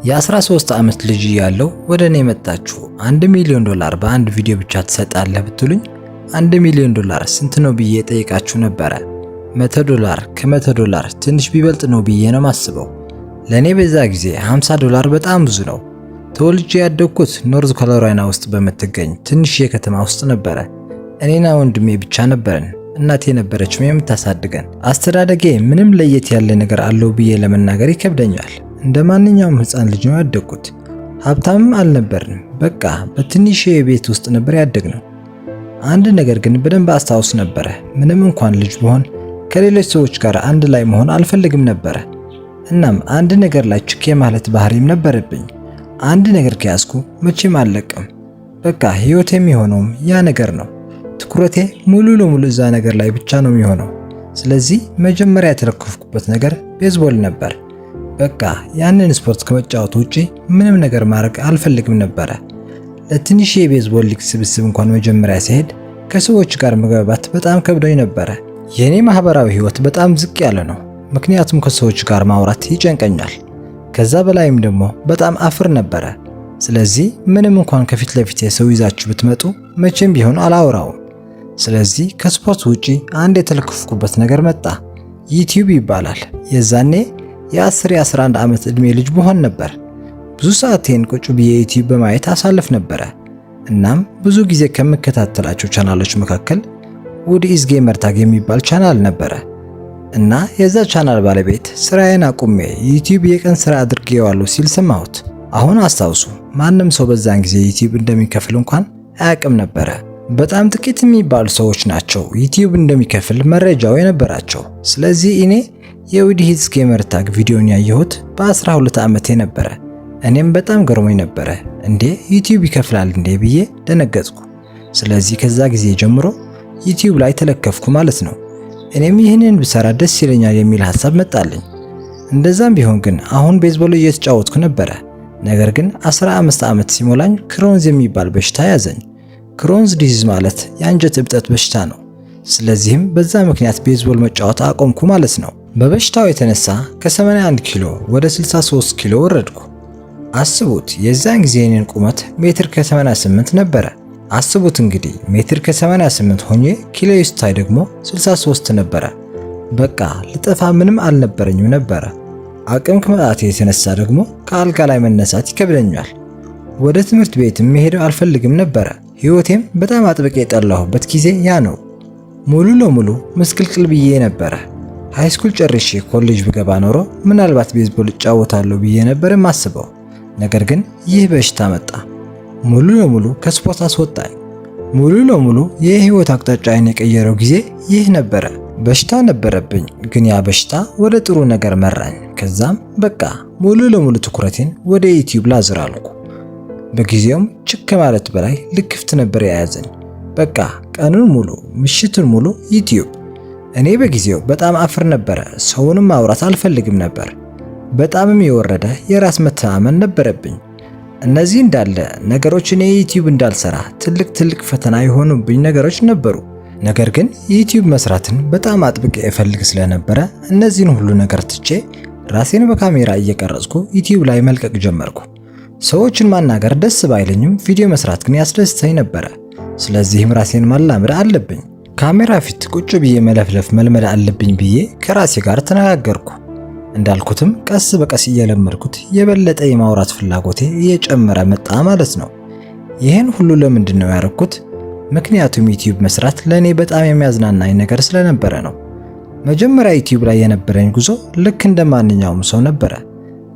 የ13 ዓመት ልጅ ያለው ወደ እኔ መጣችሁ $1 ሚሊዮን በአንድ ቪዲዮ ብቻ ትሰጣለህ ብትሉኝ $1 ሚሊዮን ስንት ነው ብዬ ጠይቃችሁ ነበረ። $100 ከ$100 ትንሽ ቢበልጥ ነው ብዬ ነው ማስበው። ለኔ በዛ ጊዜ $50 በጣም ብዙ ነው። ተወልጄ ያደግኩት ኖርዝ ካሮላይና ውስጥ በምትገኝ ትንሽ የከተማ ውስጥ ነበረ። እኔና ወንድሜ ብቻ ነበርን። እናቴ ነበረች የምታሳድገን። አስተዳደጌ ምንም ለየት ያለ ነገር አለው ብዬ ለመናገር ይከብደኛል። እንደ ማንኛውም ህፃን ልጅ ነው ያደግኩት። ሀብታምም አልነበርንም። በቃ በትንሽ የቤት ውስጥ ነበር ያደግነው። አንድ ነገር ግን በደንብ አስታውስ ነበረ። ምንም እንኳን ልጅ ብሆን ከሌሎች ሰዎች ጋር አንድ ላይ መሆን አልፈልግም ነበረ። እናም አንድ ነገር ላይ ችክ ማለት ባህሪም ነበረብኝ። አንድ ነገር ከያዝኩ መቼም አልለቅም። በቃ ህይወቴ የሚሆነውም ያ ነገር ነው። ትኩረቴ ሙሉ ለሙሉ እዛ ነገር ላይ ብቻ ነው የሚሆነው። ስለዚህ መጀመሪያ የተለከፍኩበት ነገር ቤዝቦል ነበር። በቃ ያንን ስፖርት ከመጫወት ውጪ ምንም ነገር ማድረግ አልፈልግም ነበረ። ለትንሽ የቤዝቦል ሊግ ስብስብ እንኳን መጀመሪያ ሲሄድ ከሰዎች ጋር መግባባት በጣም ከብዶኝ ነበረ። የኔ ማህበራዊ ህይወት በጣም ዝቅ ያለ ነው፣ ምክንያቱም ከሰዎች ጋር ማውራት ይጨንቀኛል። ከዛ በላይም ደግሞ በጣም አፍር ነበረ። ስለዚህ ምንም እንኳን ከፊት ለፊት ሰው ይዛችሁ ብትመጡ መቼም ቢሆን አላወራውም። ስለዚህ ከስፖርት ውጪ አንድ የተለከፍኩበት ነገር መጣ። ዩቲዩብ ይባላል። የዛኔ የ11 ዓመት ዕድሜ ልጅ ብሆን ነበር። ብዙ ሰዓቴን ቁጭ ብዬ ዩቲዩብ በማየት አሳልፍ ነበረ። እናም ብዙ ጊዜ ከምከታተላቸው ቻናሎች መካከል ውድ ኢዝ ጌመር ታግ የሚባል ቻናል ነበረ እና የዛ ቻናል ባለቤት ስራዬን አቁሜ ዩቲዩብ የቀን ስራ አድርጌዋለሁ ሲል ሰማሁት። አሁን አስታውሱ፣ ማንም ሰው በዛን ጊዜ ዩቲዩብ እንደሚከፍል እንኳን አያውቅም ነበረ። በጣም ጥቂት የሚባሉ ሰዎች ናቸው ዩቲዩብ እንደሚከፍል መረጃው የነበራቸው። ስለዚህ እኔ የውድ ኢዝ ጌመር ታግ ቪዲዮን ያየሁት በ12 ዓመቴ ነበረ። እኔም በጣም ገርሞኝ ነበረ። እንዴ ዩቲዩብ ይከፍላል እንዴ ብዬ ደነገጥኩ። ስለዚህ ከዛ ጊዜ ጀምሮ ዩቲዩብ ላይ ተለከፍኩ ማለት ነው። እኔም ይህንን ብሰራ ደስ ይለኛል የሚል ሐሳብ መጣልኝ። እንደዛም ቢሆን ግን አሁን ቤዝቦል እየተጫወትኩ ነበረ። ነገር ግን 15 ዓመት ሲሞላኝ ክሮንዝ የሚባል በሽታ ያዘኝ። ክሮንዝ ዲዚዝ ማለት የአንጀት እብጠት በሽታ ነው። ስለዚህም በዛ ምክንያት ቤዝቦል መጫወት አቆምኩ ማለት ነው። በበሽታው የተነሳ ከ81 ኪሎ ወደ 63 ኪሎ ወረድኩ። አስቡት፣ የዛን ጊዜ የኔን ቁመት ሜትር ከ88 ነበረ። አስቡት እንግዲህ ሜትር ከ88 ሆኜ ኪሎ ስታይ ደግሞ 63 ነበረ። በቃ ልጠፋ ምንም አልነበረኝም ነበረ። አቅም ከመጣቴ የተነሳ ደግሞ ከአልጋ ላይ መነሳት ይከብደኛል። ወደ ትምህርት ቤትም መሄድ አልፈልግም ነበረ። ህይወቴም በጣም አጥብቄ የጠላሁበት ጊዜ ያ ነው። ሙሉ ለሙሉ ምስቅልቅል ብዬ ነበረ። ሃይስኩል ጨርሼ ኮሌጅ ብገባ ኖሮ ምናልባት ቤዝቦል እጫወታለሁ ብዬ ነበር የማስበው። ነገር ግን ይህ በሽታ መጣ። ሙሉ ለሙሉ ከስፖርት አስወጣኝ። ሙሉ ለሙሉ የህይወት አቅጣጫዬን የቀየረው ጊዜ ይህ ነበረ። በሽታ ነበረብኝ፣ ግን ያ በሽታ ወደ ጥሩ ነገር መራኝ። ከዛም በቃ ሙሉ ለሙሉ ትኩረቴን ወደ ዩቲዩብ ላዝር አልኩ። በጊዜውም ችክ ማለት በላይ ልክፍት ነበር የያዘኝ። በቃ ቀኑን ሙሉ ምሽቱን ሙሉ ዩቲዩብ። እኔ በጊዜው በጣም አፍር ነበረ። ሰውንም ማውራት አልፈልግም ነበር። በጣምም የወረደ የራስ መተማመን ነበረብኝ። እነዚህ እንዳለ ነገሮች እኔ ዩቲዩብ እንዳልሰራ ትልቅ ፈተና የሆኑብኝ ነገሮች ነበሩ። ነገር ግን ዩቲዩብ መስራትን በጣም አጥብቄ እፈልግ ስለነበረ እነዚህን ሁሉ ነገር ትቼ ራሴን በካሜራ እየቀረጽኩ ዩቲዩብ ላይ መልቀቅ ጀመርኩ። ሰዎችን ማናገር ደስ ባይለኝም ቪዲዮ መስራት ግን ያስደስተኝ ነበረ። ስለዚህም ራሴን ማላመድ አለብኝ። ካሜራ ፊት ቁጭ ብዬ መለፍለፍ መልመድ አለብኝ ብዬ ከራሴ ጋር ተነጋገርኩ። እንዳልኩትም ቀስ በቀስ እየለመድኩት የበለጠ የማውራት ፍላጎቴ እየጨመረ መጣ ማለት ነው። ይህን ሁሉ ለምንድን ነው ያደረኩት? ምክንያቱም ዩቲዩብ መስራት ለኔ በጣም የሚያዝናናኝ ነገር ስለነበረ ነው። መጀመሪያ ዩቲዩብ ላይ የነበረኝ ጉዞ ልክ እንደ ማንኛውም ሰው ነበረ።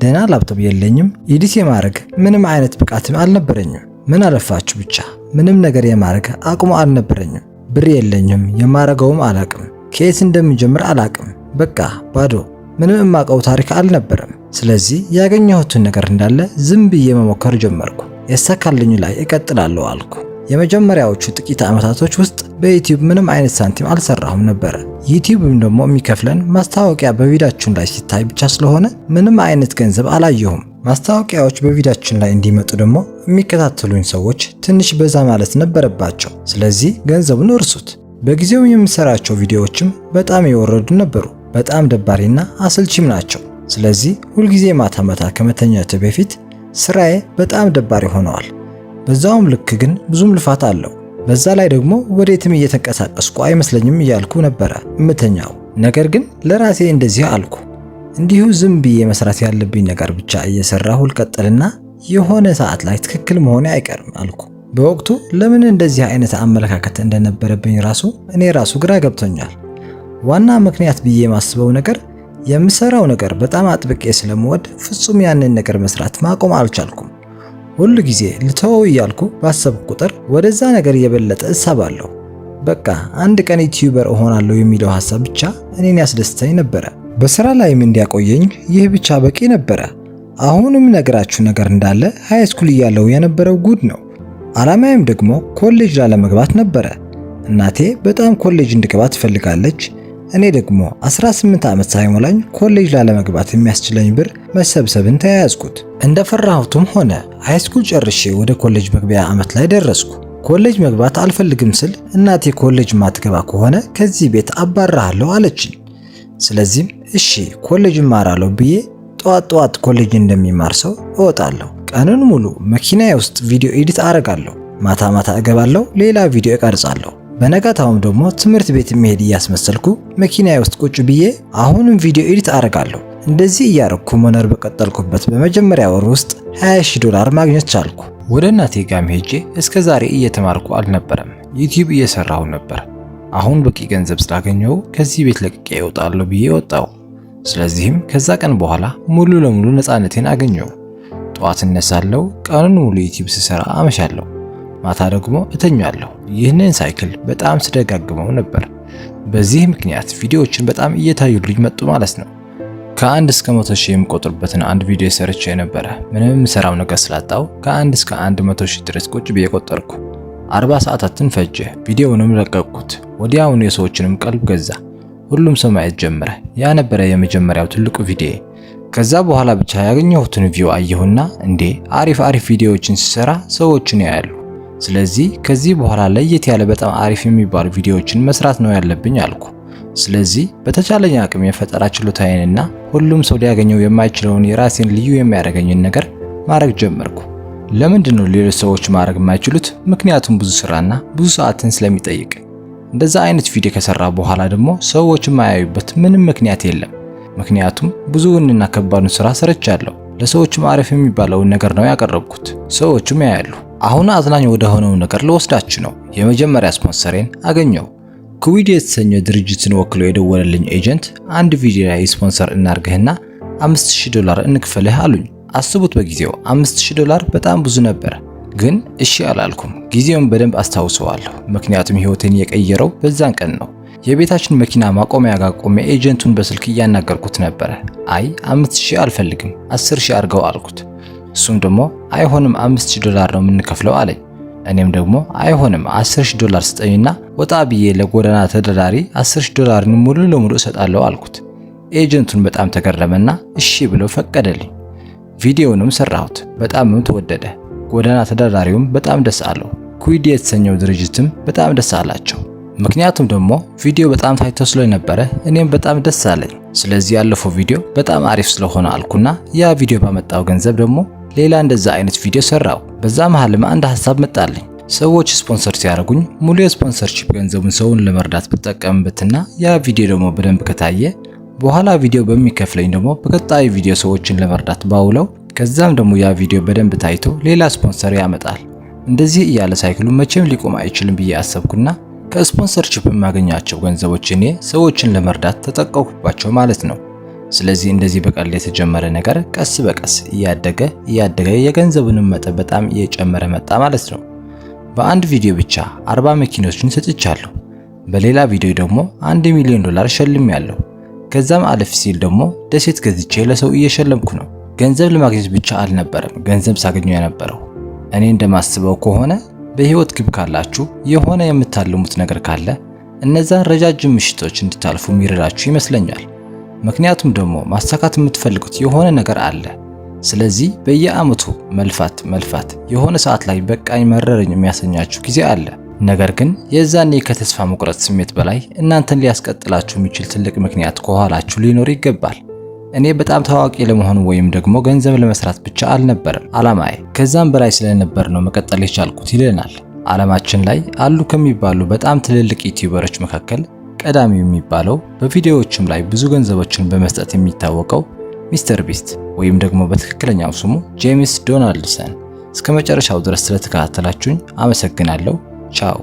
ደህና ላፕቶፕ የለኝም፣ ኤዲት የማድረግ ምንም አይነት ብቃትም አልነበረኝም። ምን አለፋችሁ ብቻ ምንም ነገር የማድረግ አቅሙ አልነበረኝም። ብር የለኝም፣ የማረገውም አላቅም፣ ከየት እንደምጀምር አላቅም። በቃ ባዶ፣ ምንም የማውቀው ታሪክ አልነበረም። ስለዚህ ያገኘሁትን ነገር እንዳለ ዝም ብዬ መሞከር ጀመርኩ። የሳካልኝ ላይ እቀጥላለሁ አልኩ። የመጀመሪያዎቹ ጥቂት ዓመታቶች ውስጥ በዩቲዩብ ምንም አይነት ሳንቲም አልሰራሁም ነበረ። ዩቲዩብም ደግሞ የሚከፍለን ማስታወቂያ በቪዲዮአችን ላይ ሲታይ ብቻ ስለሆነ ምንም አይነት ገንዘብ አላየሁም። ማስታወቂያዎች በቪዲዮአችን ላይ እንዲመጡ ደግሞ የሚከታተሉኝ ሰዎች ትንሽ በዛ ማለት ነበረባቸው። ስለዚህ ገንዘቡን እርሱት። በጊዜው የምሰራቸው ቪዲዮዎችም በጣም የወረዱ ነበሩ። በጣም ደባሪና አሰልቺም ናቸው። ስለዚህ ሁልጊዜ ማታ ማታ ከመተኛቴ በፊት ስራዬ በጣም ደባሪ ሆነዋል። በዛውም ልክ ግን ብዙም ልፋት አለው። በዛ ላይ ደግሞ ወዴትም እየተንቀሳቀስኩ አይመስለኝም እያልኩ ነበረ እምተኛው። ነገር ግን ለራሴ እንደዚህ አልኩ፣ እንዲሁ ዝም ብዬ መስራት ያለብኝ ነገር ብቻ እየሰራሁ ልቀጥልና የሆነ ሰዓት ላይ ትክክል መሆኔ አይቀርም አልኩ። በወቅቱ ለምን እንደዚህ አይነት አመለካከት እንደነበረብኝ እኔ ራሱ ግራ ገብቶኛል። ዋና ምክንያት ብዬ የማስበው ነገር የምሰራው ነገር በጣም አጥብቄ ስለምወድ ፍጹም ያንን ነገር መስራት ማቆም አልቻልኩም። ሁሉ ጊዜ ልተወው እያልኩ ባሰብኩ ቁጥር ወደዛ ነገር የበለጠ እሳባለሁ። በቃ አንድ ቀን ዩቲዩበር እሆናለሁ የሚለው ሐሳብ ብቻ እኔን ያስደስተኝ ነበረ። በስራ ላይም እንዲያቆየኝ ይህ ብቻ በቂ ነበረ። አሁንም ነገራችሁ ነገር እንዳለ ሃይስኩል እያለሁ የነበረው ጉድ ነው። ዓላማዬም ደግሞ ኮሌጅ ላለመግባት ነበረ። እናቴ በጣም ኮሌጅ እንድገባ ትፈልጋለች። እኔ ደግሞ 18 ዓመት ሳይሞላኝ ኮሌጅ ላለመግባት የሚያስችለኝ ብር መሰብሰብን ተያያዝኩት። እንደፈራሁትም ሆነ ሃይስኩል ጨርሼ ወደ ኮሌጅ መግቢያ ዓመት ላይ ደረስኩ። ኮሌጅ መግባት አልፈልግም ስል እናቴ ኮሌጅ ማትገባ ከሆነ ከዚህ ቤት አባራለሁ አለችኝ። ስለዚህም እሺ ኮሌጅ እማራለሁ ብዬ ጠዋት ኮሌጅ እንደሚማር ሰው እወጣለሁ። ቀኑን ሙሉ መኪናዬ ውስጥ ቪዲዮ ኤዲት አረጋለሁ። ማታ ማታ እገባለሁ፣ ሌላ ቪዲዮ እቀርጻለሁ። በነጋታውም ደግሞ ትምህርት ቤት መሄድ እያስመሰልኩ መኪናዬ ውስጥ ቁጭ ብዬ አሁንም ቪዲዮ ኤዲት አረጋለሁ። እንደዚህ እያረኩ መኖር በቀጠልኩበት በመጀመሪያ ወር ውስጥ $20,000 ማግኘት ቻልኩ። ወደ እናቴ ጋር ሄጄ እስከ ዛሬ እየተማርኩ አልነበረም፣ ዩቲዩብ እየሰራሁ ነበር። አሁን በቂ ገንዘብ ስላገኘው ከዚህ ቤት ለቅቄ እወጣለሁ ብዬ ወጣሁ። ስለዚህም ከዛ ቀን በኋላ ሙሉ ለሙሉ ነፃነቴን አገኘው። ጠዋት እነሳለሁ፣ ቀኑን ሙሉ ዩቲዩብ ስሰራ አመሻለሁ፣ ማታ ደግሞ እተኛለሁ። ይህንን ሳይክል በጣም ስደጋግመው ነበር። በዚህ ምክንያት ቪዲዮዎችን በጣም እየታዩልኝ መጡ ማለት ነው። ከ1 እስከ 100,000 የምቆጥርበትን አንድ ቪዲዮ ሰርቼ ነበረ። ምንም የምሰራው ነገር ስላጣው ከ1 እስከ 100,000 ድረስ ቁጭ ብዬ ቆጠርኩ። 40 ሰዓታትን ፈጀ። ቪዲዮውንም ለቀቅኩት። ወዲያውኑ የሰዎችንም ቀልብ ገዛ። ሁሉም ሰው ማየት ጀመረ። ያ ነበረ የመጀመሪያው ትልቁ ቪዲዮ። ከዛ በኋላ ብቻ ያገኘሁትን ቪው አየሁና እንዴ አሪፍ ቪዲዮዎችን ስሰራ ሰዎችን ያያሉ። ስለዚህ ከዚህ በኋላ ለየት ያለ በጣም አሪፍ የሚባሉ ቪዲዮዎችን መስራት ነው ያለብኝ አልኩ። ስለዚህ በተቻለኝ አቅም የፈጠራ ችሎታዬንና ሁሉም ሰው ሊያገኘው የማይችለውን የራሴን ልዩ የሚያደርገኝን ነገር ማድረግ ጀመርኩ። ለምንድን ነው ሌሎች ሰዎች ማድረግ የማይችሉት? ምክንያቱም ብዙ ስራና ብዙ ሰዓትን ስለሚጠይቅ። እንደዛ አይነት ቪዲዮ ከሰራ በኋላ ደግሞ ሰዎች የማያዩበት ምንም ምክንያት የለም። ምክንያቱም ብዙውንና ከባዱን ስራ ሰርቻለሁ። ለሰዎችም አሪፍ የሚባለውን ነገር ነው ያቀረብኩት። ሰዎችም ያያሉ። አሁን አዝናኝ ወደ ሆነው ነገር ልወስዳችሁ ነው። የመጀመሪያ ስፖንሰሬን አገኘው። ኩዊድ የተሰኘ ድርጅትን ወክሎ የደወለልኝ ኤጀንት አንድ ቪዲዮ ላይ ስፖንሰር እናርግህና $5,000 እንክፈልህ አሉኝ። አስቡት፣ በጊዜው $5,000 በጣም ብዙ ነበር። ግን እሺ አላልኩም። ጊዜውን በደንብ አስታውሰዋለሁ፣ ምክንያቱም ህይወቴን የቀየረው በዛን ቀን ነው። የቤታችን መኪና ማቆሚያ ጋር ቆሜ ኤጀንቱን በስልክ እያናገርኩት ነበረ። አይ 5,000 አልፈልግም 10,000 አድርገው አልኩት። እሱም ደግሞ አይሆንም $5,000 ነው የምንከፍለው አለኝ። እኔም ደግሞ አይሆንም $10,000 ስጠኝና ወጣ ብዬ ለጎዳና ተዳዳሪ $10,000 ሙሉ ለሙሉ እሰጣለሁ አልኩት። ኤጀንቱን በጣም ተገረመና እሺ ብሎ ፈቀደልኝ። ቪዲዮውንም ሰራሁት፣ በጣምም ተወደደ። ጎዳና ተዳዳሪውም በጣም ደስ አለው። ኩዊድ የተሰኘው ድርጅትም በጣም ደስ አላቸው። ምክንያቱም ደግሞ ቪዲዮ በጣም ታይቶ ስለነበረ እኔም በጣም ደስ አለኝ። ስለዚህ ያለፈው ቪዲዮ በጣም አሪፍ ስለሆነ አልኩና ያ ቪዲዮ ባመጣው ገንዘብ ደግሞ ሌላ እንደዛ አይነት ቪዲዮ ሰራው። በዛ መሃልም አንድ ሐሳብ መጣልኝ። ሰዎች ስፖንሰር ሲያደርጉኝ ሙሉ የስፖንሰርሺፕ ገንዘቡን ሰውን ለመርዳት ብጠቀምበትና ያ ቪዲዮ ደግሞ በደንብ ከታየ በኋላ ቪዲዮ በሚከፍለኝ ደግሞ በቀጣይ ቪዲዮ ሰዎችን ለመርዳት ባውለው ከዛም ደግሞ ያ ቪዲዮ በደንብ ታይቶ ሌላ ስፖንሰር ያመጣል። እንደዚህ እያለ ሳይክሉ መቼም ሊቆም አይችልም ብዬ አሰብኩና ከስፖንሰርሺፕ የማገኛቸው ገንዘቦች እኔ ሰዎችን ለመርዳት ተጠቀምኩባቸው ማለት ነው። ስለዚህ እንደዚህ በቀላል የተጀመረ ነገር ቀስ በቀስ እያደገ የገንዘቡንም መጠን በጣም እየጨመረ መጣ ማለት ነው። በአንድ ቪዲዮ ብቻ 40 መኪኖችን ሰጥቻለሁ። በሌላ ቪዲዮ ደግሞ $1 ሚሊዮን ሸልሜያለሁ። ከዛም አለፍ ሲል ደግሞ ደሴት ገዝቼ ለሰው እየሸለምኩ ነው። ገንዘብ ለማግኘት ብቻ አልነበረም ገንዘብ ሳገኘው የነበረው። እኔ እንደማስበው ከሆነ በህይወት ግብ ካላችሁ የሆነ የምታልሙት ነገር ካለ እነዛን ረጃጅም ምሽቶች እንድታልፉ የሚረዳችሁ ይመስለኛል። ምክንያቱም ደግሞ ማሳካት የምትፈልጉት የሆነ ነገር አለ። ስለዚህ በየአመቱ መልፋት የሆነ ሰዓት ላይ በቃኝ መረረኝ የሚያሰኛችሁ ጊዜ አለ። ነገር ግን የዛኔ ከተስፋ መቁረጥ ስሜት በላይ እናንተን ሊያስቀጥላችሁ የሚችል ትልቅ ምክንያት ከኋላችሁ ሊኖር ይገባል። እኔ በጣም ታዋቂ ለመሆን ወይም ደግሞ ገንዘብ ለመስራት ብቻ አልነበረም ዓላማዬ፣ ከዛም በላይ ስለነበር ነው መቀጠል የቻልኩት ይለናል። ዓለማችን ላይ አሉ ከሚባሉ በጣም ትልልቅ ዩቲዩበሮች መካከል ቀዳሚው የሚባለው በቪዲዮዎችም ላይ ብዙ ገንዘቦችን በመስጠት የሚታወቀው ሚስተር ቢስት ወይም ደግሞ በትክክለኛው ስሙ ጄምስ ዶናልድሰን። እስከ መጨረሻው ድረስ ስለተከታተላችሁኝ አመሰግናለሁ። ቻው